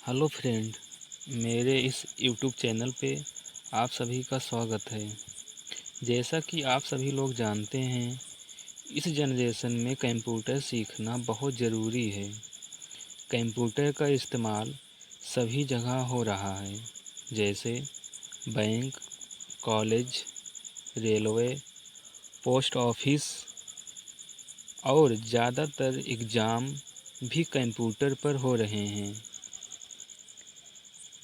Hello friend, मेरे इस YouTube channel पे आप सभी का स्वागत है। जैसा कि आप सभी लोग जानते हैं, इस जनरेशन में कंप्यूटर सीखना बहुत ज़रूरी है। कंप्यूटर का इस्तेमाल सभी जगह हो रहा है, जैसे bank, college, railway, post office और ज़्यादातर एग्ज़ाम भी कंप्यूटर पर हो रहे हैं।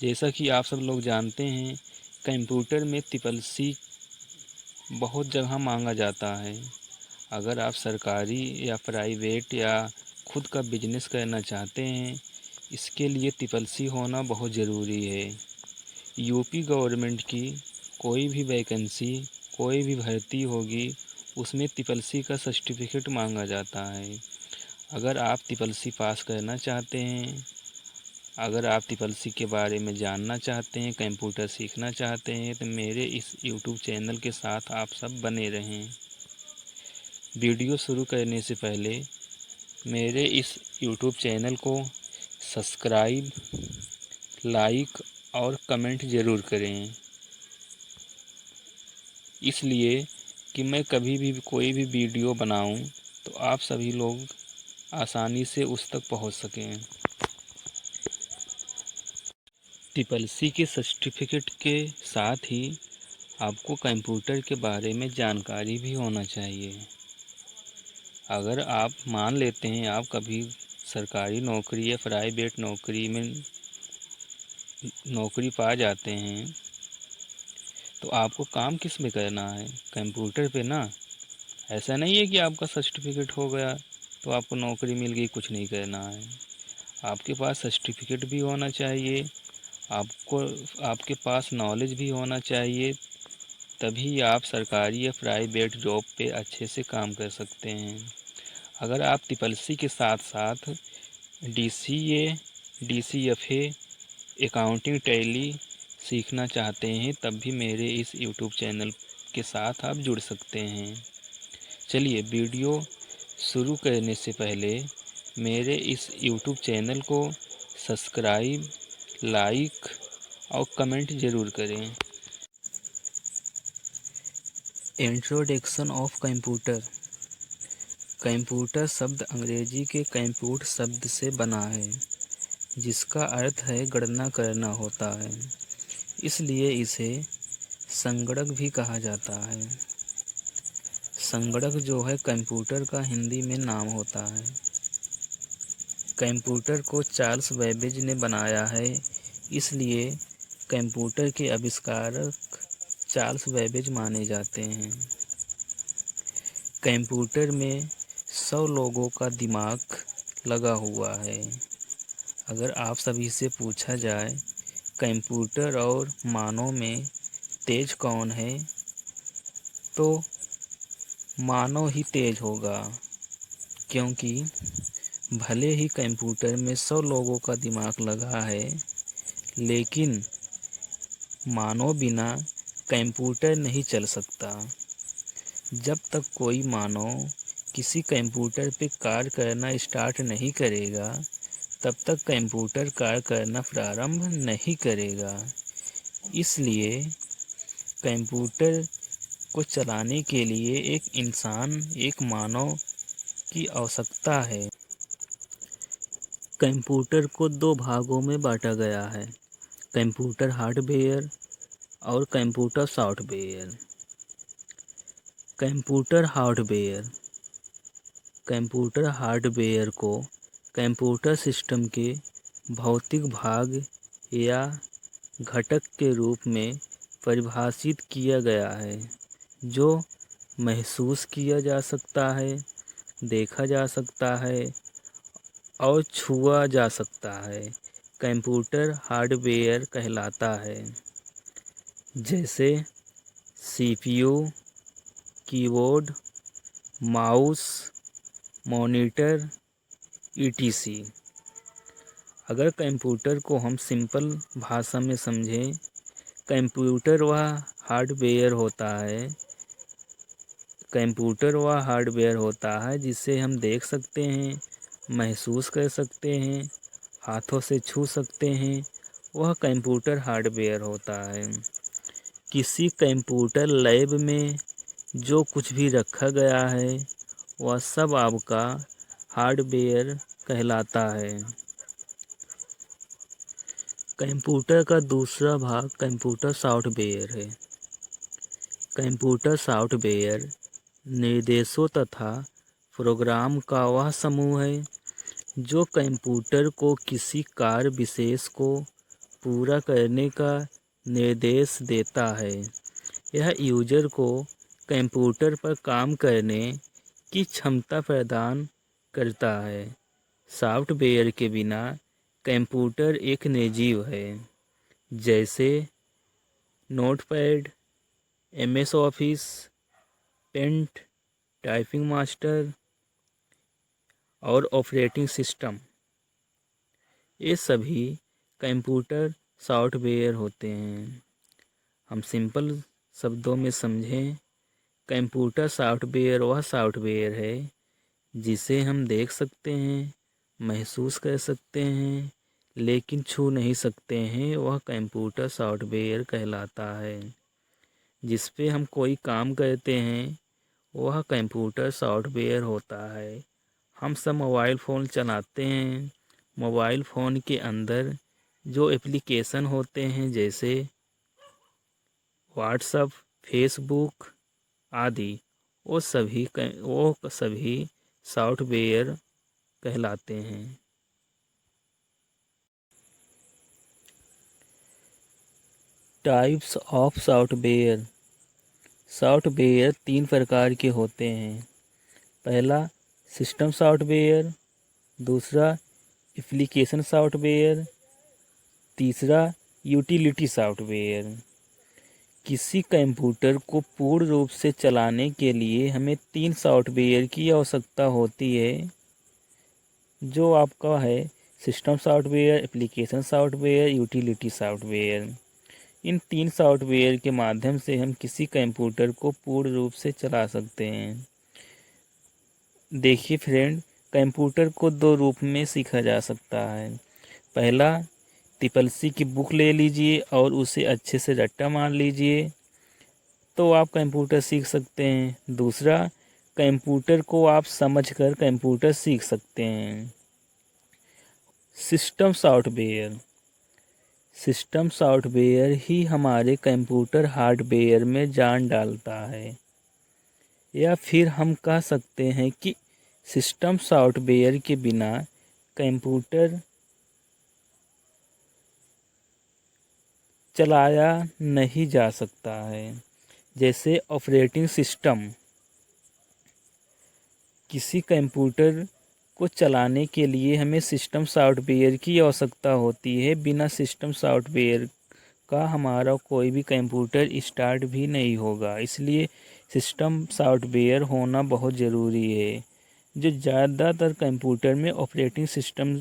जैसा कि आप सब लोग जानते हैं, कंप्यूटर में ट्रिपल सी बहुत जगह मांगा जाता है। अगर आप सरकारी या प्राइवेट या खुद का बिजनेस करना चाहते हैं, इसके लिए ट्रिपल सी होना बहुत ज़रूरी है। यूपी गवर्नमेंट की कोई भी वैकेंसी, कोई भी भर्ती होगी, उसमें ट्रिपल सी का सर्टिफिकेट मांगा जाता है। अगर आप ट्रिपल सी पास करना चाहते हैं, अगर आप ट्रिपल सी के बारे में जानना चाहते हैं, कंप्यूटर सीखना चाहते हैं, तो मेरे इस यूट्यूब चैनल के साथ आप सब बने रहें। वीडियो शुरू करने से पहले मेरे इस यूट्यूब चैनल को सब्सक्राइब, लाइक और कमेंट ज़रूर करें, इसलिए कि मैं कभी भी कोई भी वीडियो बनाऊं तो आप सभी लोग आसानी से उस तक पहुंच सकें। ट्रिपल सी के सर्टिफिकेट के साथ ही आपको कंप्यूटर के बारे में जानकारी भी होना चाहिए। अगर आप मान लेते हैं आप कभी सरकारी नौकरी या प्राइवेट नौकरी में नौकरी पा जाते हैं, तो आपको काम किस में करना है? कंप्यूटर पे ना। ऐसा नहीं है कि आपका सर्टिफिकेट हो गया तो आपको नौकरी मिल गई, कुछ नहीं करना है। आपके पास सर्टिफिकेट भी होना चाहिए, आपको आपके पास नॉलेज भी होना चाहिए, तभी आप सरकारी या प्राइवेट जॉब पे अच्छे से काम कर सकते हैं। अगर आप ट्रिपल सी के साथ साथ DCA, DCFA, अकाउंटिंग, टैली सीखना चाहते हैं, तब भी मेरे इस यूट्यूब चैनल के साथ आप जुड़ सकते हैं। चलिए, वीडियो शुरू करने से पहले मेरे इस यूट्यूब चैनल को सब्सक्राइब, लाइक और कमेंट ज़रूर करें। Introduction of computer. कंप्यूटर शब्द अंग्रेजी के कंप्यूट शब्द से बना है, जिसका अर्थ है गणना करना होता है। इसलिए इसे संगणक भी कहा जाता है। संगणक जो है कंप्यूटर का हिंदी में नाम होता है। कंप्यूटर को चार्ल्स बेबेज ने बनाया है, इसलिए कंप्यूटर के आविष्कारक चार्ल्स बेबेज माने जाते हैं। कंप्यूटर में 100 लोगों का दिमाग लगा हुआ है। अगर आप सभी से पूछा जाए कंप्यूटर और मानव में तेज कौन है, तो मानव ही तेज होगा, क्योंकि भले ही कंप्यूटर में 100 लोगों का दिमाग लगा है, लेकिन मानव बिना कंप्यूटर नहीं चल सकता। जब तक कोई मानव किसी कंप्यूटर पे कार्य करना स्टार्ट नहीं करेगा, तब तक कंप्यूटर कार्य करना प्रारंभ नहीं करेगा। इसलिए कंप्यूटर को चलाने के लिए एक इंसान, एक मानव की आवश्यकता है। कंप्यूटर को दो भागों में बांटा गया है, कंप्यूटर हार्डवेयर और computer software. Computer hardware. Computer hardware को कंप्यूटर सिस्टम के भौतिक भाग या घटक के रूप में परिभाषित किया गया है, जो महसूस किया जा सकता है, देखा जा सकता है और छुआ जा सकता है। कंप्यूटर हार्डवेयर कहलाता है, जैसे CPU, keyboard, mouse, monitor, ETC। अगर कंप्यूटर को हम सिंपल भाषा में समझें, कंप्यूटर वह हार्डवेयर होता है कंप्यूटर वह हार्डवेयर होता है जिसे हम देख सकते हैं, महसूस कर सकते हैं, हाथों से छू सकते हैं वह कंप्यूटर हार्डवेयर होता है। किसी कंप्यूटर लैब में जो कुछ भी रखा गया है वह सब आपका हार्डवेयर कहलाता है। कंप्यूटर का दूसरा भाग कंप्यूटर सॉफ्टवेयर है। कंप्यूटर सॉफ्टवेयर निर्देशों तथा प्रोग्राम का वह समूह है जो कंप्यूटर को किसी कार्य विशेष को पूरा करने का निर्देश देता है। यह यूजर को कंप्यूटर पर काम करने की क्षमता प्रदान करता है। सॉफ्टवेयर के बिना कंप्यूटर एक निर्जीव है, जैसे notepad, MS office, paint, typing master और ऑपरेटिंग सिस्टम। ये सभी कंप्यूटर सॉफ्टवेयर होते हैं। हम सिंपल शब्दों में समझें, कंप्यूटर सॉफ्टवेयर वह सॉफ्टवेयर है जिसे हम देख सकते हैं, महसूस कर सकते हैं, लेकिन छू नहीं सकते हैं। वह कंप्यूटर सॉफ्टवेयर कहलाता है। जिस पे हम कोई काम करते हैं वह कंप्यूटर सॉफ्टवेयर होता है। हम सब मोबाइल फ़ोन चलाते हैं। मोबाइल फ़ोन के अंदर जो एप्लीकेशन होते हैं जैसे व्हाट्सअप, फेसबुक आदि, वो सभी सॉफ्टवेयर कहलाते हैं। Types of software. सॉफ्टवेयर 3 प्रकार के होते हैं। पहला सिस्टम सॉफ्टवेयर, दूसरा एप्लीकेशन सॉफ्टवेयर, तीसरा यूटिलिटी सॉफ्टवेयर। किसी कंप्यूटर को पूर्ण रूप से चलाने के लिए हमें 3 सॉफ्टवेयर की आवश्यकता होती है, जो आपका है system software, application software, utility software. इन 3 सॉफ्टवेयर के माध्यम से हम किसी कंप्यूटर को पूर्ण रूप से चला सकते हैं। देखिए फ्रेंड, कंप्यूटर को 2 रूप में सीखा जा सकता है। पहला, ट्रिपल-सी की बुक ले लीजिए और उसे अच्छे से रट्टा मार लीजिए तो आप कंप्यूटर सीख सकते हैं। दूसरा, कंप्यूटर को आप समझकर कंप्यूटर सीख सकते हैं। System software. सिस्टम सॉफ्टवेयर ही हमारे कंप्यूटर हार्डवेयर में जान डालता है, या फिर हम कह सकते हैं कि सिस्टम सॉफ्टवेयर के बिना कंप्यूटर चलाया नहीं जा सकता है। जैसे ऑपरेटिंग सिस्टम। किसी कंप्यूटर को चलाने के लिए हमें सिस्टम सॉफ्टवेयर की आवश्यकता होती है। बिना सिस्टम सॉफ्टवेयर का हमारा कोई भी कंप्यूटर स्टार्ट भी नहीं होगा। इसलिए सिस्टम सॉफ्टवेयर होना बहुत ज़रूरी है, जो ज़्यादातर कंप्यूटर में ऑपरेटिंग सिस्टम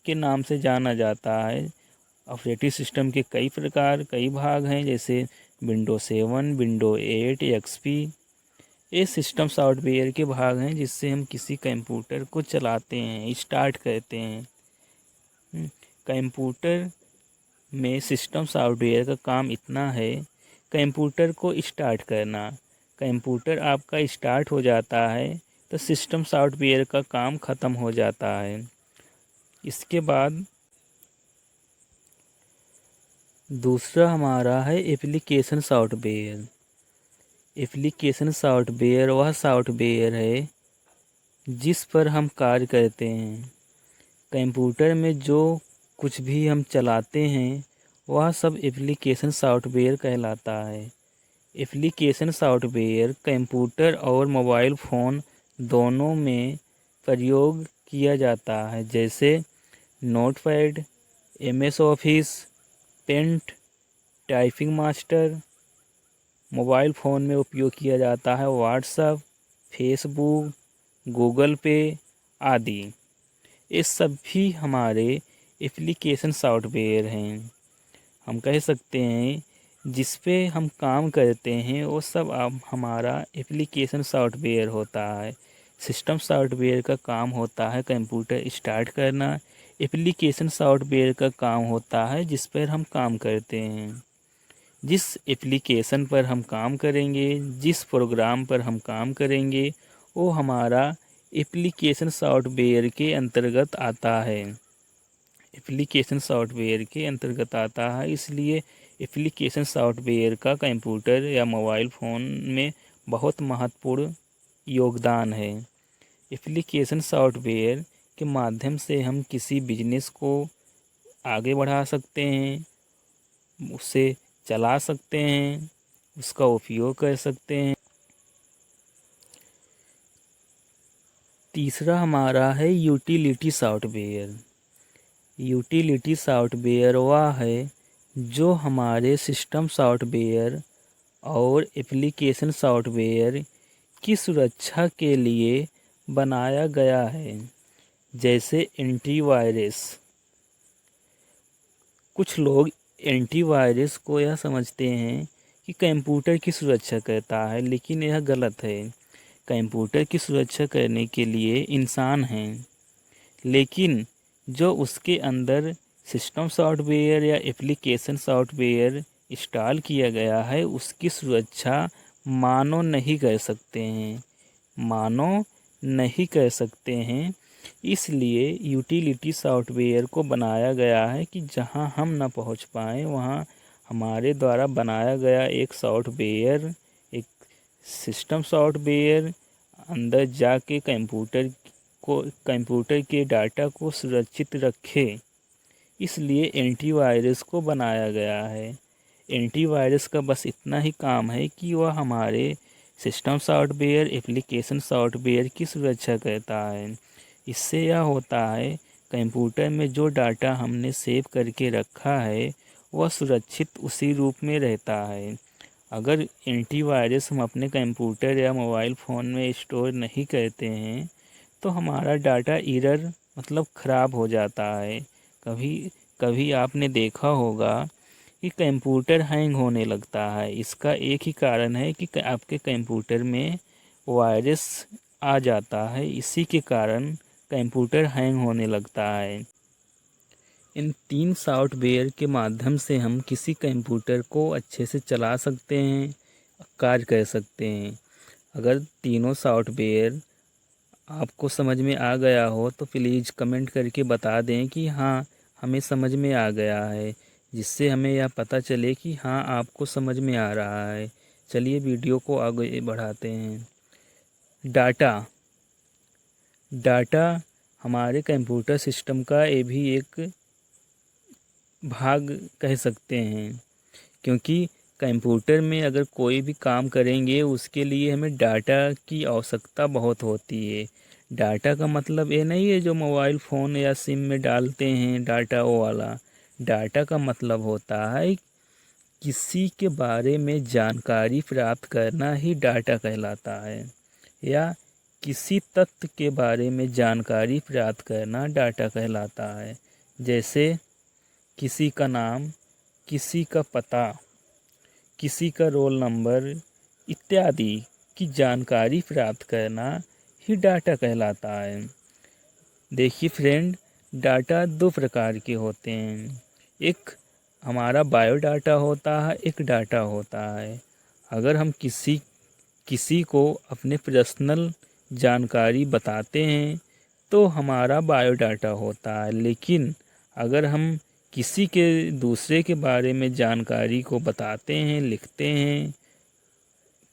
के नाम से जाना जाता है। ऑपरेटिंग सिस्टम के कई भाग हैं, जैसे विंडो 7, विंडो 8, XP। ये सिस्टम सॉफ्टवेयर के भाग हैं जिससे हम किसी कंप्यूटर को चलाते हैं, स्टार्ट करते हैं। कंप्यूटर में सिस्टम सॉफ्टवेयर का काम इतना है, कंप्यूटर को स्टार्ट करना। कंप्यूटर आपका स्टार्ट हो जाता है तो सिस्टम सॉफ्टवेयर का काम ख़त्म हो जाता है। इसके बाद दूसरा हमारा है एप्लीकेशन सॉफ्टवेयर। एप्लीकेशन सॉफ्टवेयर वह सॉफ्टवेयर है जिस पर हम कार्य करते हैं। कंप्यूटर में जो कुछ भी हम चलाते हैं वह सब एप्लीकेशन सॉफ्टवेयर कहलाता है। एप्लीकेशन सॉफ्टवेयर कंप्यूटर और मोबाइल फ़ोन दोनों में प्रयोग किया जाता है, जैसे notepad, MS office, paint, typing master. Mobile phone में उपयोग किया जाता है व्हाट्सएप, फेसबुक, गूगल पे आदि। ये सभी हमारे एप्लीकेशन सॉफ्टवेयर हैं। हम कह सकते हैं जिस पे हम काम करते हैं वो सब हमारा एप्लीकेशन सॉफ्टवेयर होता है। सिस्टम सॉफ्टवेयर का काम होता है कंप्यूटर स्टार्ट करना, एप्लीकेशन सॉफ्टवेयर का काम होता है जिस पर हम काम करते हैं। जिस एप्लीकेशन पर हम काम करेंगे, जिस प्रोग्राम पर हम काम करेंगे, वो हमारा एप्लीकेशन सॉफ्टवेयर के अंतर्गत आता है। एप्लीकेशन सॉफ्टवेयर के अंतर्गत आता है, इसलिए एप्लीकेशन सॉफ्टवेयर का कंप्यूटर या मोबाइल फ़ोन में बहुत महत्वपूर्ण योगदान है। एप्लीकेशन सॉफ्टवेयर के माध्यम से हम किसी बिजनेस को आगे बढ़ा सकते हैं, उसे चला सकते हैं, उसका उपयोग कर सकते हैं। तीसरा हमारा है यूटिलिटी सॉफ्टवेयर। यूटिलिटी सॉफ्टवेयर वह है जो हमारे सिस्टम सॉफ्टवेयर और एप्लीकेशन सॉफ्टवेयर की सुरक्षा के लिए बनाया गया है, जैसे एंटीवायरस। कुछ लोग एंटीवायरस को यह समझते हैं कि कंप्यूटर की सुरक्षा करता है, लेकिन यह गलत है। कंप्यूटर की सुरक्षा करने के लिए इंसान हैं, लेकिन जो उसके अंदर सिस्टम सॉफ्टवेयर या एप्लीकेशन सॉफ्टवेयर इंस्टॉल किया गया है, उसकी सुरक्षा मानव नहीं कर सकते हैं। मानव नहीं कर सकते हैं। इसलिए यूटिलिटी सॉफ्टवेयर को बनाया गया है कि जहां हम न पहुंच पाएँ, वहां हमारे द्वारा बनाया गया एक सॉफ्टवेयर, एक सिस्टम सॉफ्टवेयर अंदर जाके कंप्यूटर के डाटा को सुरक्षित रखे। इसलिए एंटीवायरस को बनाया गया है। एंटीवायरस का बस इतना ही काम है कि वह हमारे सिस्टम सॉफ्टवेयर, एप्लीकेशन सॉफ्टवेयर की सुरक्षा करता है। इससे यह होता है, कंप्यूटर में जो डाटा हमने सेव करके रखा है वह सुरक्षित उसी रूप में रहता है। अगर एंटीवायरस हम अपने कंप्यूटर या मोबाइल फ़ोन में स्टोर नहीं करते हैं तो हमारा डाटा एरर मतलब ख़राब हो जाता है। कभी कभी आपने देखा होगा कि कंप्यूटर हैंग होने लगता है। इसका एक ही कारण है कि आपके कंप्यूटर में वायरस आ जाता है, इसी के कारण कंप्यूटर हैंग होने लगता है। इन 3 सॉफ्टवेयर के माध्यम से हम किसी कंप्यूटर को अच्छे से चला सकते हैं, कार्य कर सकते हैं। अगर तीनों सॉफ्टवेयर आपको समझ में आ गया हो तो प्लीज़ कमेंट करके बता दें कि हाँ, हमें समझ में आ गया है, जिससे हमें यह पता चले कि हाँ, आपको समझ में आ रहा है। चलिए वीडियो को आगे बढ़ाते हैं। डाटा डाटा हमारे कंप्यूटर सिस्टम का ये भी एक भाग कह सकते हैं, क्योंकि कंप्यूटर में अगर कोई भी काम करेंगे उसके लिए हमें डाटा की आवश्यकता बहुत होती है। डाटा का मतलब ये नहीं है जो मोबाइल फ़ोन या सिम में डालते हैं डाटा, वो वाला। डाटा का मतलब होता है किसी के बारे में जानकारी प्राप्त करना ही डाटा कहलाता है, या किसी तथ्य के बारे में जानकारी प्राप्त करना डाटा कहलाता है। जैसे किसी का नाम, किसी का पता, किसी का रोल नंबर इत्यादि की जानकारी प्राप्त करना ही डाटा कहलाता है। देखिए फ्रेंड, डाटा 2 प्रकार के होते हैं। एक हमारा बायोडाटा होता है, एक डाटा होता है। अगर हम किसी किसी को अपने पर्सनल जानकारी बताते हैं तो हमारा बायोडाटा होता है, लेकिन अगर हम किसी के दूसरे के बारे में जानकारी को बताते हैं, लिखते हैं,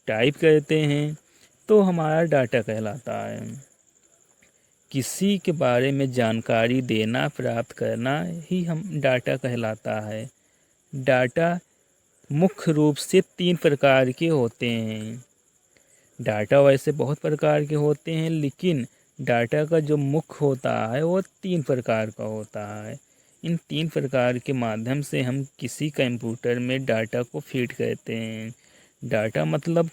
टाइप करते हैं तो हमारा डाटा कहलाता है। किसी के बारे में जानकारी देना, प्राप्त करना ही हम डाटा कहलाता है। डाटा मुख्य रूप से 3 प्रकार के होते हैं। डाटा वैसे बहुत प्रकार के होते हैं, लेकिन डाटा का जो मुख्य होता है वो 3 प्रकार का होता है। इन 3 प्रकार के माध्यम से हम किसी कंप्यूटर में डाटा को फीड करते हैं। डाटा मतलब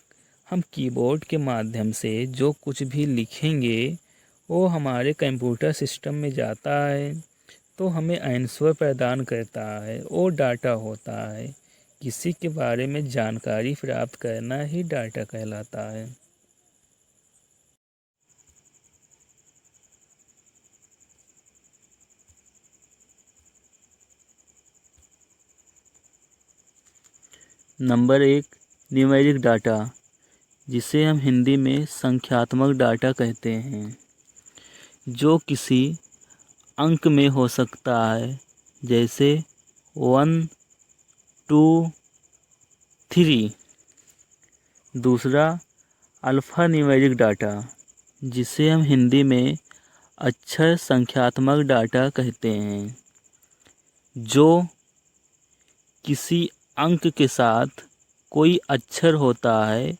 हम कीबोर्ड के माध्यम से जो कुछ भी लिखेंगे वो हमारे कंप्यूटर सिस्टम में जाता है, तो हमें आंसर प्रदान करता है, वो डाटा होता है। किसी के बारे में जानकारी प्राप्त करना ही डाटा कहलाता है। नंबर 1 न्यूमेरिक डाटा, जिसे हम हिंदी में संख्यात्मक डाटा कहते हैं, जो किसी अंक में हो सकता है, जैसे 1, 2, 3। दूसरा अल्फ़ा न्यूमेरिक डाटा, जिसे हम हिंदी में अक्षर संख्यात्मक डाटा कहते हैं, जो किसी अंक के साथ कोई अक्षर होता है,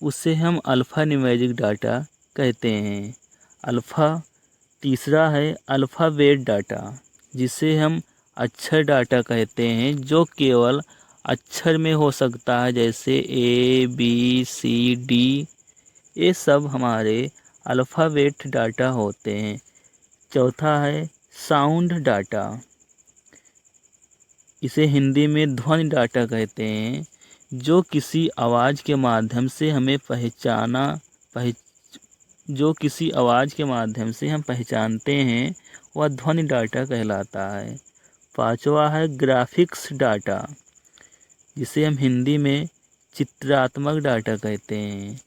उसे हम अल्फ़ा न्यूमेरिक डाटा कहते हैं। अल्फ़ा। तीसरा है अल्फ़ाबेट डाटा, जिसे हम अक्षर डाटा कहते हैं, जो केवल अक्षर में हो सकता है, जैसे A, B, C, D। ये सब हमारे अल्फ़ाबेट डाटा होते हैं। चौथा है साउंड डाटा, इसे हिंदी में ध्वनि डाटा कहते हैं, जो किसी आवाज़ के माध्यम से हमें जो किसी आवाज़ के माध्यम से हम पहचानते हैं, वह ध्वनि डाटा कहलाता है। पांचवा है ग्राफिक्स डाटा, जिसे हम हिंदी में चित्रात्मक डाटा कहते हैं।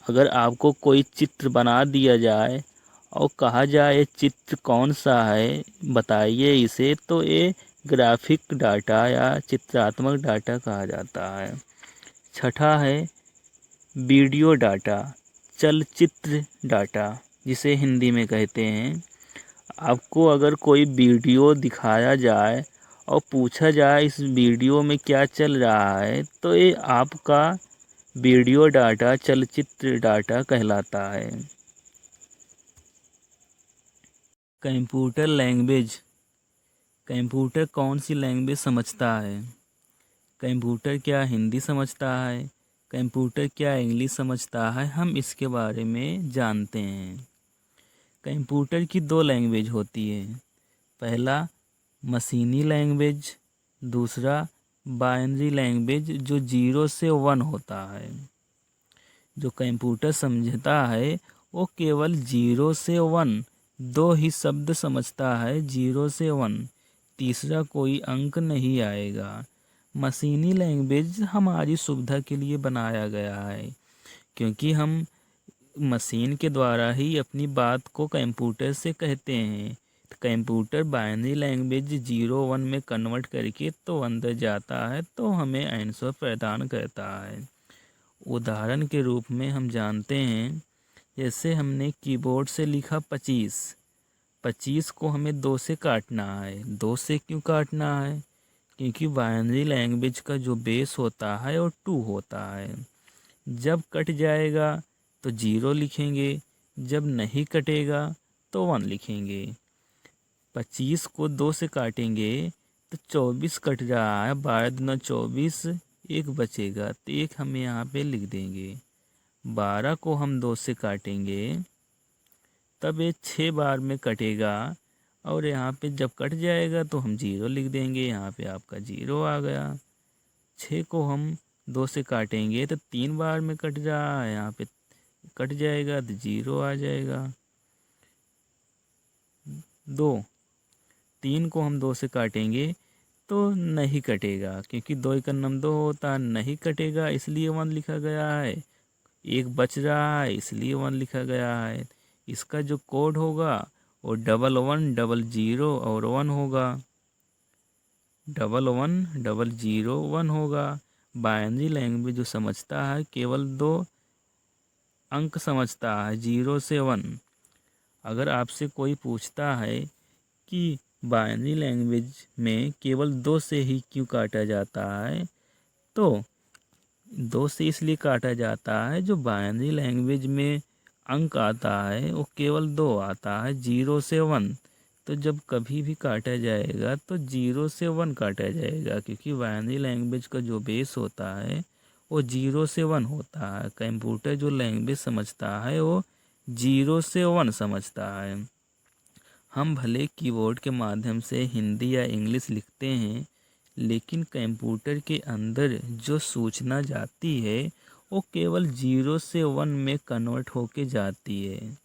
अगर आपको कोई चित्र बना दिया जाए और कहा जाए ये चित्र कौन सा है, बताइए इसे, तो ये ग्राफिक डाटा या चित्रात्मक डाटा कहा जाता है। छठा है वीडियो डाटा, चलचित्र डाटा, जिसे हिंदी में कहते हैं। आपको अगर कोई वीडियो दिखाया जाए और पूछा जाए इस वीडियो में क्या चल रहा है, तो ये आपका वीडियो डाटा, चलचित्र डाटा कहलाता है। कंप्यूटर लैंग्वेज, कंप्यूटर कौन सी लैंग्वेज समझता है? कंप्यूटर क्या हिंदी समझता है? कंप्यूटर क्या इंग्लिश समझता है? हम इसके बारे में जानते हैं। कंप्यूटर की दो लैंग्वेज होती है। पहला मशीनी लैंग्वेज, दूसरा बाइनरी लैंग्वेज, जो 0 से 1 होता है। जो कंप्यूटर समझता है वो केवल 0 से 1 दो ही शब्द समझता है, 0 से 1, तीसरा कोई अंक नहीं आएगा। मशीनी लैंग्वेज हमारी सुविधा के लिए बनाया गया है, क्योंकि हम मशीन के द्वारा ही अपनी बात को कंप्यूटर से कहते हैं। तो कंप्यूटर बाइनरी लैंग्वेज 0-1 में कन्वर्ट करके तो अंदर जाता है, तो हमें आंसर प्रदान करता है। उदाहरण के रूप में हम जानते हैं, जैसे हमने कीबोर्ड से लिखा 25, 25 को हमें 2 से काटना है। 2 से क्यों काटना है? क्योंकि बाइनरी लैंग्वेज का जो बेस होता है वो 2 होता है। जब कट जाएगा तो 0 लिखेंगे, जब नहीं कटेगा तो 1 लिखेंगे। 25 को 2 से काटेंगे तो 24 कट रहा है, 12 दूना 24, 1 बचेगा, तो 1 हम यहाँ पे लिख देंगे। 12 को हम 2 से काटेंगे तब ये 6 बार में कटेगा, और यहाँ पे जब कट जाएगा तो हम 0 लिख देंगे। यहाँ पे आपका 0 आ गया। 6 को हम 2 से काटेंगे तो 3 बार में कट रहा है, यहाँ पे कट जाएगा तो 0 आ जाएगा। 2, 3 को हम 2 से काटेंगे तो नहीं कटेगा, क्योंकि 2 एकम 2 होता है, नहीं कटेगा इसलिए 1 लिखा गया है। 1 बच रहा है इसलिए 1 लिखा गया है। इसका जो कोड होगा वो 1100 और 1 होगा। 1100 होगा। बाइनरी लैंग्वेज जो समझता है केवल 2 अंक समझता है, 0 से 1। अगर आपसे कोई पूछता है कि बाइनरी लैंग्वेज में केवल 2 से ही क्यों काटा जाता है, तो 2 से इसलिए काटा जाता है, जो बाइनरी लैंग्वेज में अंक आता है वो केवल 2 आता है, 0 से 1। तो जब कभी भी काटा जाएगा तो 0 से 1 काटा जाएगा, क्योंकि बाइनरी लैंग्वेज का जो बेस होता है वो 0 से 1 होता है। कंप्यूटर जो लैंग्वेज समझता है वो 0 से 1 समझता है। हम भले कीबोर्ड के माध्यम से हिंदी या इंग्लिश लिखते हैं, लेकिन कंप्यूटर के अंदर जो सूचना जाती है वो केवल 0 से 1 में कन्वर्ट होके जाती है।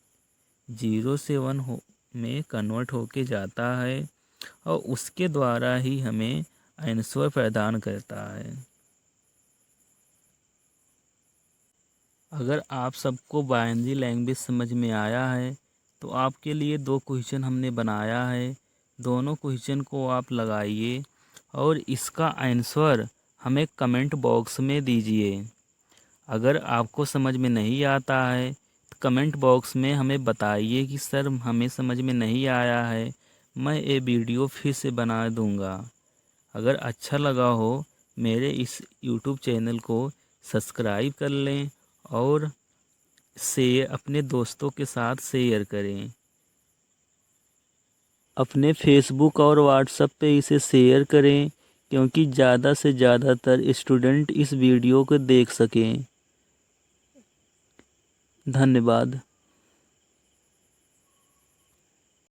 0 से 1 में कन्वर्ट होके जाता है, और उसके द्वारा ही हमें आंसर प्रदान करता है। अगर आप सबको बाइनरी लैंग्वेज समझ में आया है तो आपके लिए 2 क्वेश्चन हमने बनाया है। दोनों क्वेश्चन को आप लगाइए और इसका आंसर हमें कमेंट बॉक्स में दीजिए। अगर आपको समझ में नहीं आता है तो कमेंट बॉक्स में हमें बताइए कि सर हमें समझ में नहीं आया है, मैं ये वीडियो फिर से बना दूंगा। अगर अच्छा लगा हो मेरे इस यूट्यूब चैनल को सब्सक्राइब कर लें और अपने दोस्तों के साथ शेयर करें। अपने फेसबुक और व्हाट्सएप पे इसे शेयर करें क्योंकि ज़्यादा से ज़्यादातर स्टूडेंट इस वीडियो को देख सकें। धन्यवाद।